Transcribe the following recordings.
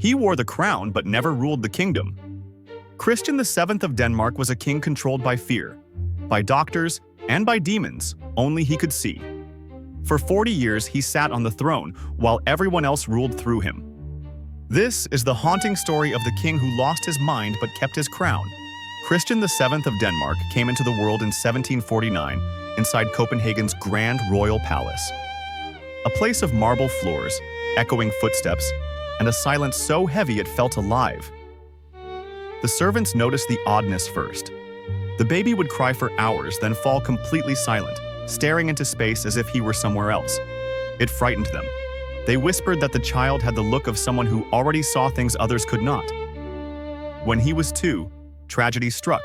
He wore the crown but never ruled the kingdom. Christian VII of Denmark was a king controlled by fear, by doctors, and by demons only he could see. For 40 years he sat on the throne while everyone else ruled through him. This is the haunting story of the king who lost his mind but kept his crown. Christian VII of Denmark came into the world in 1749 inside Copenhagen's grand royal palace. A place of marble floors, echoing footsteps, and a silence so heavy it felt alive. The servants noticed the oddness first. The baby would cry for hours, then fall completely silent, staring into space as if he were somewhere else. It frightened them. They whispered that the child had the look of someone who already saw things others could not. When he was 2, tragedy struck.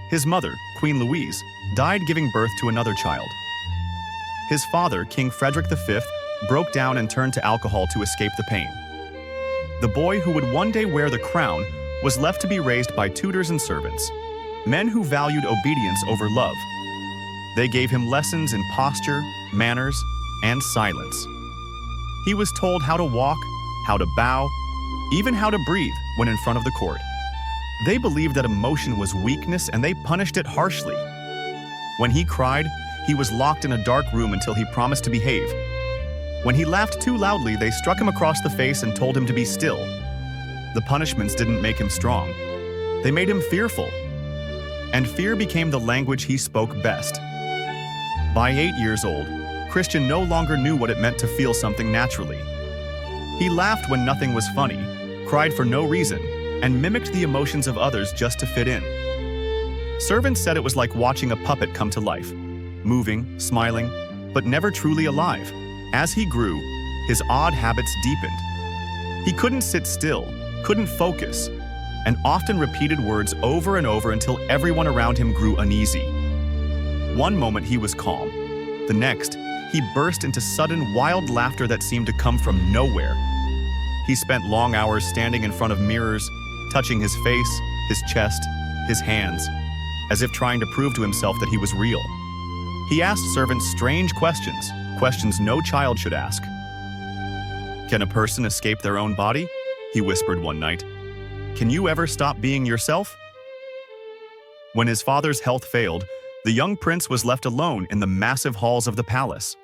His mother, Queen Louise, died giving birth to another child. His father, King Frederick V, broke down and turned to alcohol to escape the pain. The boy who would one day wear the crown was left to be raised by tutors and servants, men who valued obedience over love. They gave him lessons in posture, manners, and silence. He was told how to walk, how to bow, even how to breathe when in front of the court. They believed that emotion was weakness and they punished it harshly. When he cried, he was locked in a dark room until he promised to behave. When he laughed too loudly, they struck him across the face and told him to be still. The punishments didn't make him strong. They made him fearful. And fear became the language he spoke best. By 8 years old, Christian no longer knew what it meant to feel something naturally. He laughed when nothing was funny, cried for no reason, and mimicked the emotions of others just to fit in. Servants said it was like watching a puppet come to life, moving, smiling, but never truly alive. As he grew, his odd habits deepened. He couldn't sit still, couldn't focus, and often repeated words over and over until everyone around him grew uneasy. One moment he was calm. The next, he burst into sudden, wild laughter that seemed to come from nowhere. He spent long hours standing in front of mirrors, touching his face, his chest, his hands, as if trying to prove to himself that he was real. He asked servants strange questions, questions no child should ask. "Can a person escape their own body?" he whispered one night. "Can you ever stop being yourself?" When his father's health failed, the young prince was left alone in the massive halls of the palace.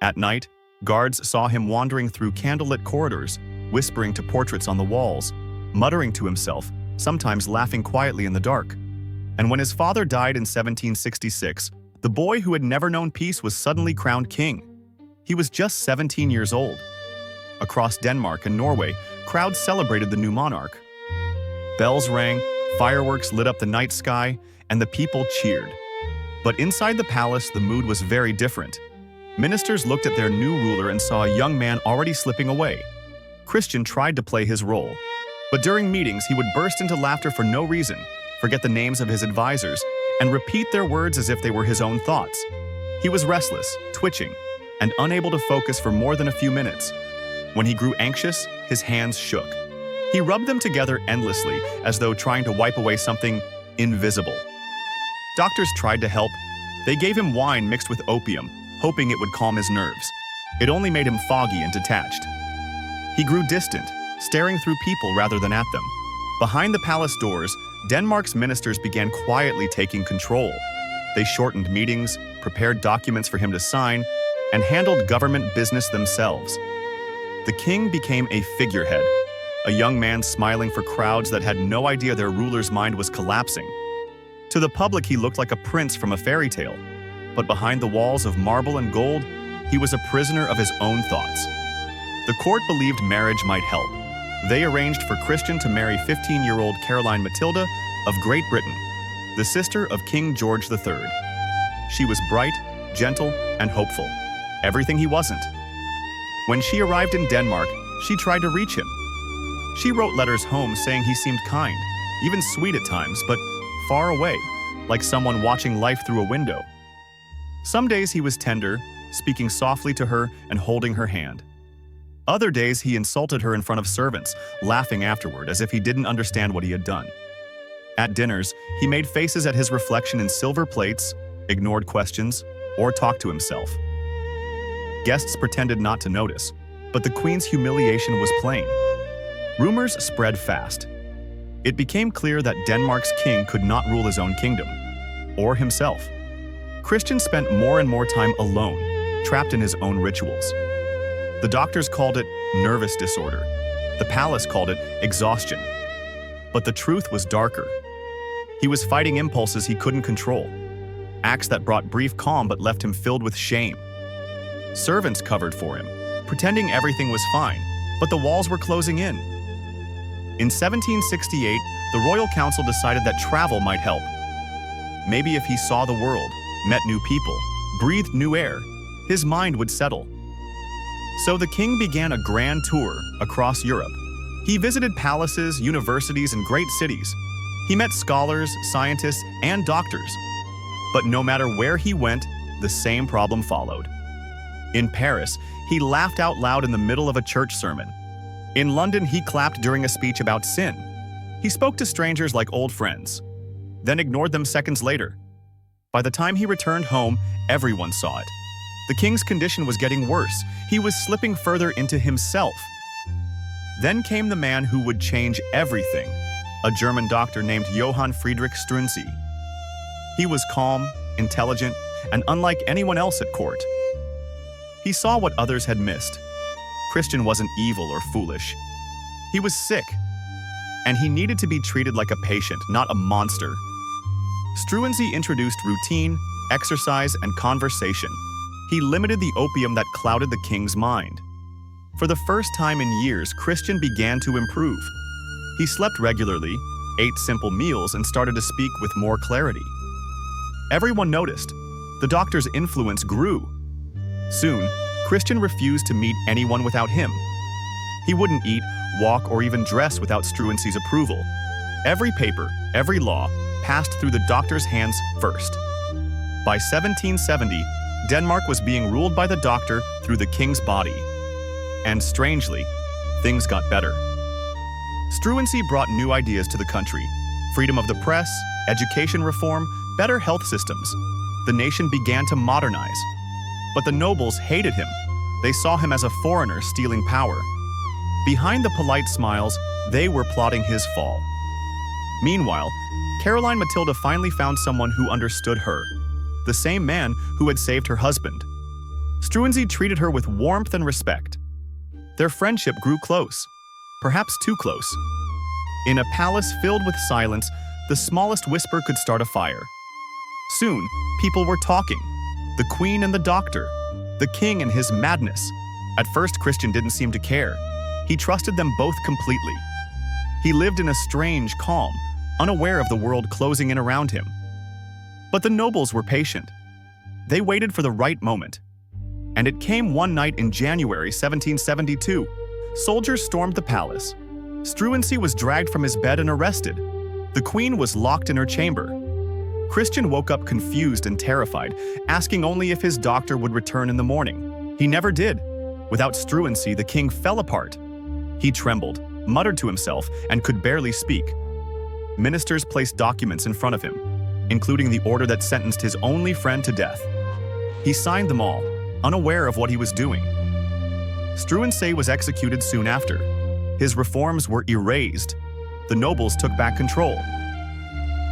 At night, guards saw him wandering through candlelit corridors, whispering to portraits on the walls, muttering to himself, sometimes laughing quietly in the dark. And when his father died in 1766, the boy who had never known peace was suddenly crowned king. He was just 17 years old. Across Denmark and Norway, crowds celebrated the new monarch. Bells rang, fireworks lit up the night sky, and the people cheered. But inside the palace, the mood was very different. Ministers looked at their new ruler and saw a young man already slipping away. Christian tried to play his role, but during meetings he would burst into laughter for no reason, forget the names of his advisors, and repeat their words as if they were his own thoughts. He was restless, twitching, and unable to focus for more than a few minutes. When he grew anxious, his hands shook. He rubbed them together endlessly, as though trying to wipe away something invisible. Doctors tried to help. They gave him wine mixed with opium, hoping it would calm his nerves. It only made him foggy and detached. He grew distant, staring through people rather than at them. Behind the palace doors, Denmark's ministers began quietly taking control. They shortened meetings, prepared documents for him to sign, and handled government business themselves. The king became a figurehead, a young man smiling for crowds that had no idea their ruler's mind was collapsing. To the public, he looked like a prince from a fairy tale, but behind the walls of marble and gold, he was a prisoner of his own thoughts. The court believed marriage might help. They arranged for Christian to marry 15-year-old Caroline Matilda of Great Britain, the sister of King George III. She was bright, gentle, and hopeful, everything he wasn't. When she arrived in Denmark, she tried to reach him. She wrote letters home saying he seemed kind, even sweet at times, but far away, like someone watching life through a window. Some days he was tender, speaking softly to her and holding her hand. Other days he insulted her in front of servants, laughing afterward as if he didn't understand what he had done. At dinners, he made faces at his reflection in silver plates, ignored questions, or talked to himself. Guests pretended not to notice, but the queen's humiliation was plain. Rumors spread fast. It became clear that Denmark's king could not rule his own kingdom, or himself. Christian spent more and more time alone, trapped in his own rituals. The doctors called it nervous disorder. The palace called it exhaustion. But the truth was darker. He was fighting impulses he couldn't control, acts that brought brief calm but left him filled with shame. Servants covered for him, pretending everything was fine, but the walls were closing in. In 1768, the royal council decided that travel might help. Maybe if he saw the world, met new people, breathed new air, his mind would settle. So the king began a grand tour across Europe. He visited palaces, universities, and great cities. He met scholars, scientists, and doctors. But no matter where he went, the same problem followed. In Paris, he laughed out loud in the middle of a church sermon. In London, he clapped during a speech about sin. He spoke to strangers like old friends, then ignored them seconds later. By the time he returned home, everyone saw it. The king's condition was getting worse. He was slipping further into himself. Then came the man who would change everything, a German doctor named Johann Friedrich Struensee. He was calm, intelligent, and unlike anyone else at court. He saw what others had missed. Christian wasn't evil or foolish. He was sick, and he needed to be treated like a patient, not a monster. Struensee introduced routine, exercise, and conversation. He limited the opium that clouded the king's mind. For the first time in years, Christian began to improve. He slept regularly, ate simple meals, and started to speak with more clarity. Everyone noticed. The doctor's influence grew. Soon, Christian refused to meet anyone without him. He wouldn't eat, walk, or even dress without Struensee's approval. Every paper, every law, passed through the doctor's hands first. By 1770, Denmark was being ruled by the doctor through the king's body. And strangely, things got better. Struensee brought new ideas to the country: freedom of the press, education reform, better health systems. The nation began to modernize. But the nobles hated him. They saw him as a foreigner stealing power. Behind the polite smiles, they were plotting his fall. Meanwhile, Caroline Matilda finally found someone who understood her, the same man who had saved her husband. Struensee treated her with warmth and respect. Their friendship grew close, perhaps too close. In a palace filled with silence, the smallest whisper could start a fire. Soon, people were talking. The queen and the doctor, the king and his madness. At first, Christian didn't seem to care. He trusted them both completely. He lived in a strange calm, unaware of the world closing in around him. But the nobles were patient. They waited for the right moment. And it came one night in January 1772. Soldiers stormed the palace. Struensee was dragged from his bed and arrested. The queen was locked in her chamber. Christian woke up confused and terrified, asking only if his doctor would return in the morning. He never did. Without Struensee, the king fell apart. He trembled, muttered to himself, and could barely speak. Ministers placed documents in front of him, including the order that sentenced his only friend to death. He signed them all, unaware of what he was doing. Struensee was executed soon after. His reforms were erased. The nobles took back control.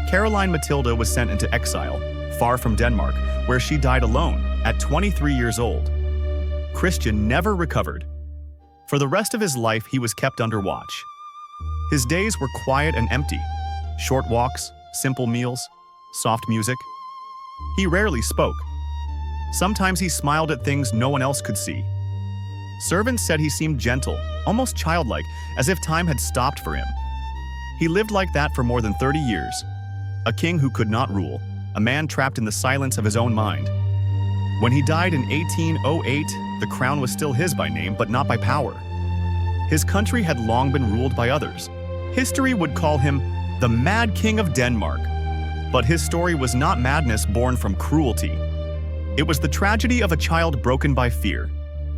Caroline Matilda was sent into exile, far from Denmark, where she died alone at 23 years old. Christian never recovered. For the rest of his life, he was kept under watch. His days were quiet and empty. Short walks, simple meals, soft music. He rarely spoke. Sometimes he smiled at things no one else could see. Servants said he seemed gentle, almost childlike, as if time had stopped for him. He lived like that for more than 30 years. A king who could not rule, a man trapped in the silence of his own mind. When he died in 1808, the crown was still his by name, but not by power. His country had long been ruled by others. History would call him the Mad King of Denmark. But his story was not madness born from cruelty. It was the tragedy of a child broken by fear,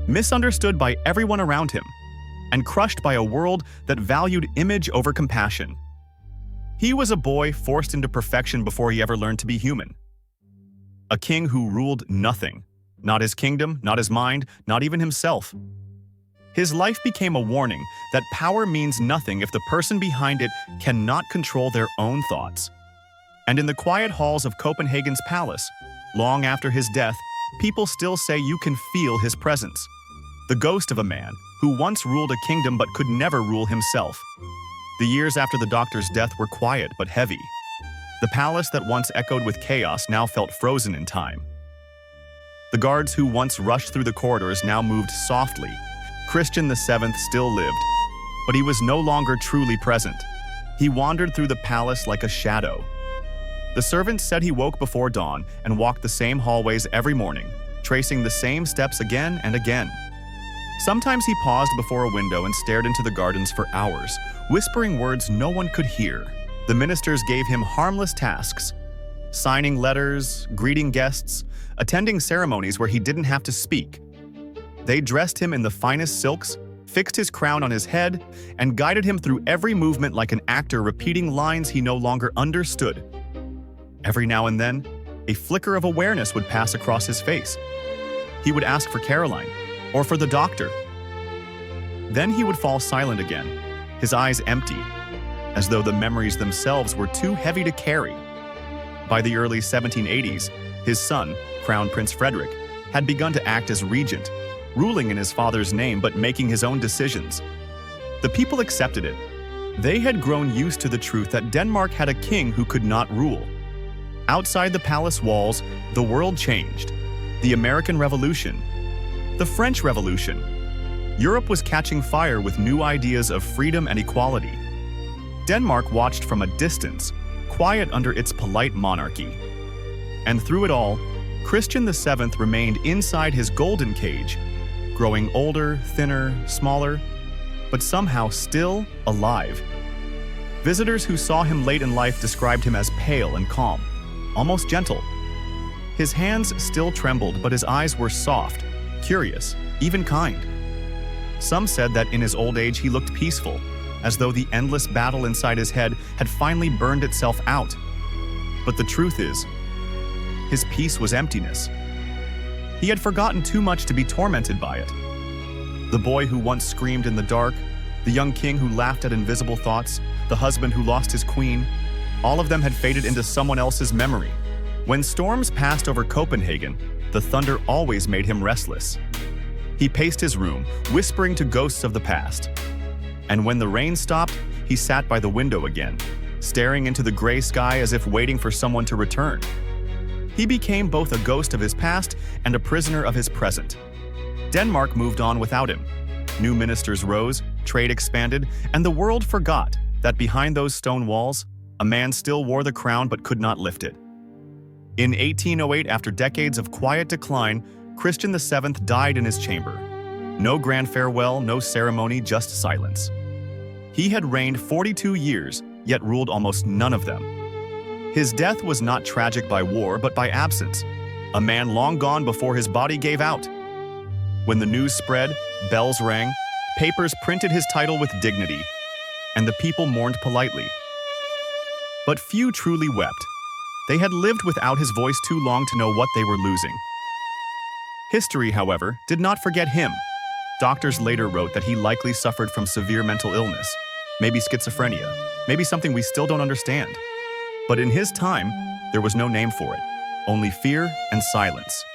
misunderstood by everyone around him, and crushed by a world that valued image over compassion. He was a boy forced into perfection before he ever learned to be human. A king who ruled nothing, not his kingdom, not his mind, not even himself. His life became a warning that power means nothing if the person behind it cannot control their own thoughts. And in the quiet halls of Copenhagen's palace, long after his death, people still say you can feel his presence. The ghost of a man who once ruled a kingdom but could never rule himself. The years after the doctor's death were quiet but heavy. The palace that once echoed with chaos now felt frozen in time. The guards who once rushed through the corridors now moved softly. Christian VII still lived, but he was no longer truly present. He wandered through the palace like a shadow. The servants said he woke before dawn and walked the same hallways every morning, tracing the same steps again and again. Sometimes he paused before a window and stared into the gardens for hours, whispering words no one could hear. The ministers gave him harmless tasks, signing letters, greeting guests, attending ceremonies where he didn't have to speak. They dressed him in the finest silks, fixed his crown on his head, and guided him through every movement like an actor repeating lines he no longer understood. Every now and then, a flicker of awareness would pass across his face. He would ask for Caroline, or for the doctor. Then he would fall silent again, his eyes empty, as though the memories themselves were too heavy to carry. By the early 1780s, his son, Crown Prince Frederick, had begun to act as regent, ruling in his father's name but making his own decisions. The people accepted it. They had grown used to the truth that Denmark had a king who could not rule. Outside the palace walls, the world changed. The American Revolution, the French Revolution. Europe was catching fire with new ideas of freedom and equality. Denmark watched from a distance, quiet under its polite monarchy. And through it all, Christian VII remained inside his golden cage, growing older, thinner, smaller, but somehow still alive. Visitors who saw him late in life described him as pale and calm, almost gentle. His hands still trembled, but his eyes were soft, curious, even kind. Some said that in his old age he looked peaceful, as though the endless battle inside his head had finally burned itself out. But the truth is, his peace was emptiness. He had forgotten too much to be tormented by it. The boy who once screamed in the dark, the young king who laughed at invisible thoughts, the husband who lost his queen, all of them had faded into someone else's memory. When storms passed over Copenhagen, the thunder always made him restless. He paced his room, whispering to ghosts of the past. And when the rain stopped, he sat by the window again, staring into the gray sky as if waiting for someone to return. He became both a ghost of his past and a prisoner of his present. Denmark moved on without him. New ministers rose, trade expanded, and the world forgot that behind those stone walls, a man still wore the crown but could not lift it. In 1808, after decades of quiet decline, Christian VII died in his chamber. No grand farewell, no ceremony, just silence. He had reigned 42 years, yet ruled almost none of them. His death was not tragic by war, but by absence, a man long gone before his body gave out. When the news spread, bells rang, papers printed his title with dignity, and the people mourned politely. But few truly wept. They had lived without his voice too long to know what they were losing. History, however, did not forget him. Doctors later wrote that he likely suffered from severe mental illness, maybe schizophrenia, maybe something we still don't understand. But in his time, there was no name for it, only fear and silence.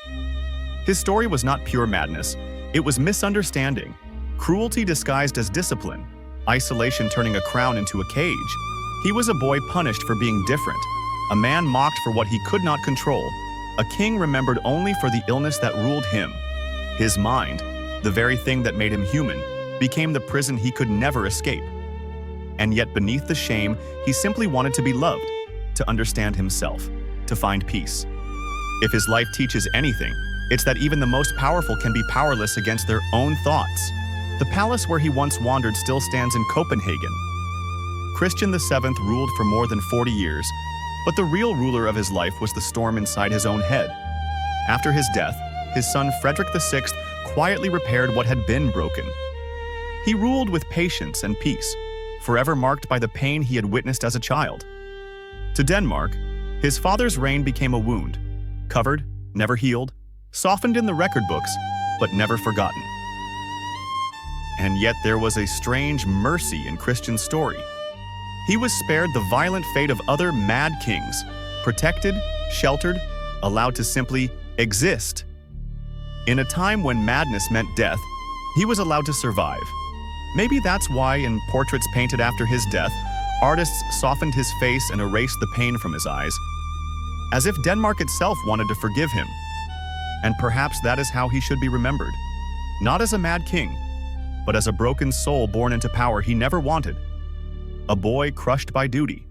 His story was not pure madness, it was misunderstanding, cruelty disguised as discipline, isolation turning a crown into a cage. He was a boy punished for being different, a man mocked for what he could not control, a king remembered only for the illness that ruled him. His mind, the very thing that made him human, became the prison he could never escape. And yet beneath the shame, he simply wanted to be loved, to understand himself, to find peace. If his life teaches anything, it's that even the most powerful can be powerless against their own thoughts. The palace where he once wandered still stands in Copenhagen. Christian VII ruled for more than 40 years, but the real ruler of his life was the storm inside his own head. After his death, his son Frederick VI quietly repaired what had been broken. He ruled with patience and peace, forever marked by the pain he had witnessed as a child. To Denmark, his father's reign became a wound, covered, never healed, softened in the record books, but never forgotten. And yet there was a strange mercy in Christian's story. He was spared the violent fate of other mad kings, protected, sheltered, allowed to simply exist. In a time when madness meant death, he was allowed to survive. Maybe that's why in portraits painted after his death, artists softened his face and erased the pain from his eyes, as if Denmark itself wanted to forgive him. And perhaps that is how he should be remembered. Not as a mad king, but as a broken soul born into power he never wanted. A boy crushed by duty.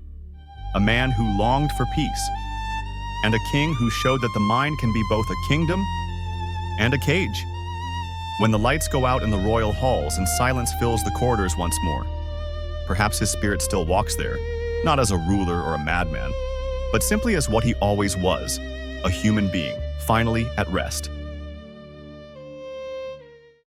A man who longed for peace. And a king who showed that the mind can be both a kingdom and a cage. When the lights go out in the royal halls and silence fills the corridors once more, perhaps his spirit still walks there, not as a ruler or a madman, but simply as what he always was, a human being, finally at rest.